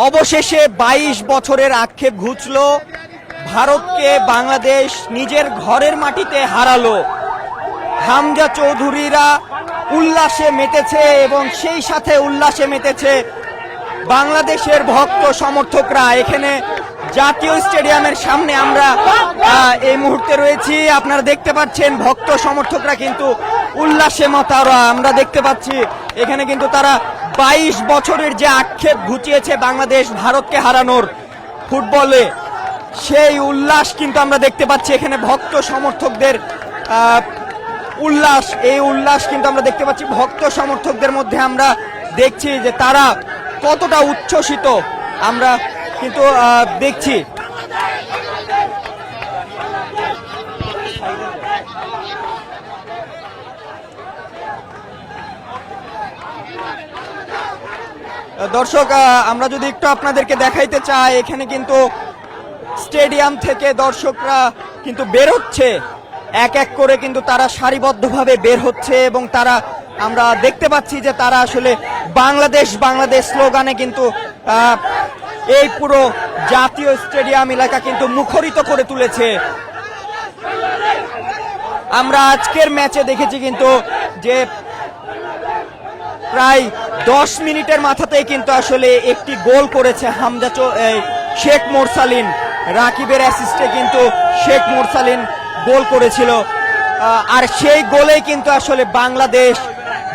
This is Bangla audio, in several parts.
অবশেষে 22 বছরের আক্ষেপ ঘুচলো, ভারতকে বাংলাদেশ নিজের ঘরের মাটিতে হারালো। হামজা চৌধুরীরা উল্লাসে মেতেছে এবং সেই সাথে উল্লাসে মেতেছে বাংলাদেশের ভক্ত সমর্থকরা। এখানে জাতীয় স্টেডিয়ামের সামনে আমরা এই মুহূর্তে রয়েছি, আপনারা দেখতে পাচ্ছেন ভক্ত সমর্থকরা কিন্তু উল্লাসে মাতারা। আমরা দেখতে পাচ্ছি এখানে কিন্তু তারা 22 বছরের যে আক্ষেপ ঘুচিয়েছে বাংলাদেশ ভারতকে হারানোর ফুটবলে, সেই উল্লাস কিন্তু আমরা দেখতে পাচ্ছি এখানে ভক্ত সমর্থকদের উল্লাস। এই উল্লাস কিন্তু আমরা দেখতে পাচ্ছি ভক্ত সমর্থকদের মধ্যে। আমরা দেখছি যে তারা কতটা উচ্ছ্বসিত আমরা কিন্তু দেখছি। দর্শক, আমরা যদি একটু আপনাদেরকে দেখাইতে চাই, এখানে কিন্তু স্টেডিয়াম থেকে দর্শকরা কিন্তু বের হচ্ছে, এক এক করে কিন্তু তারা সারিবদ্ধভাবে বের হচ্ছে এবং তারা আমরা দেখতে পাচ্ছি যে তারা আসলে বাংলাদেশ বাংলাদেশ স্লোগানে কিন্তু এই পুরো জাতীয় স্টেডিয়াম এলাকা কিন্তু মুখরিত করে তুলেছে। আমরা আজকের ম্যাচে দেখেছি কিন্তু যে প্রায় 10 মিনিটের মাথাতেই কিন্তু আসলে একটি গোল করেছে হামজা শেখ মোরসালিন। রাকিবের অ্যাসিস্টে কিন্তু শেখ মোরসালিন গোল করেছিল, আর সেই গোলেই কিন্তু আসলে বাংলাদেশ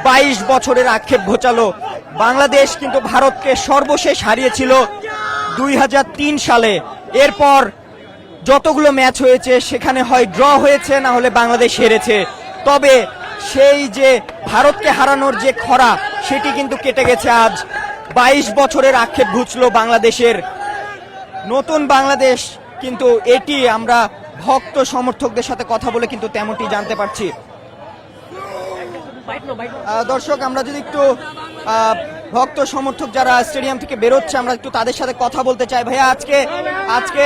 22 বছরের আক্ষেপ ঘোচালো। বাংলাদেশ কিন্তু ভারতকে সর্বশেষ হারিয়েছিল 2003 সালে। এরপর যতগুলো ম্যাচ হয়েছে সেখানে হয় ড্র হয়েছে, না হলে বাংলাদেশ হেরেছে। তবে সেই যে ভারতকে হারানোর যে খরা, সেটি কিন্তু কেটে গেছে। আজ 22 বছরের আক্ষেপ ঘুচলো বাংলাদেশের। নতুন বাংলাদেশ কিন্তু এটি আমরা ভক্ত সমর্থকদের সাথে কথা বলে কিন্তু তেমনটি জানতে পারছি। দর্শক, আমরা যদি একটু ভক্ত সমর্থক যারা স্টেডিয়াম থেকে বেরোচ্ছে আমরা একটু তাদের সাথে কথা বলতে চাই। ভাইয়া, আজকে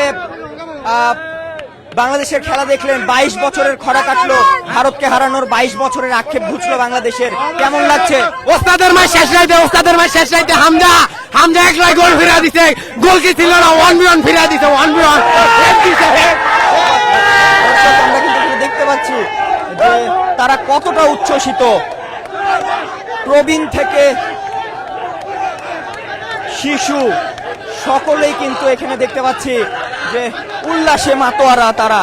বাংলাদেশের খেলা দেখলেন, 22 বছরের খরা কাটলো, ভারতকে হারানোর 22 বছরের আক্ষেপ ঘুচলো বাংলাদেশের, কেমন লাগছে? ওস্তাদের ম্যাচ শেষ রাইতে হামজা একলাই গোল ফিরা দিছে, গোল কি ছিল না, 1v1 ফিরা দিছে, 1v1। আমরা কিন্তু দেখতে পাচ্ছি যে তারা কতটা উচ্ছ্বসিত, প্রবীণ থেকে শিশু সকলেই কিন্তু এখানে দেখতে পাচ্ছি যে উল্লাসে মাতোয়ারা তারা।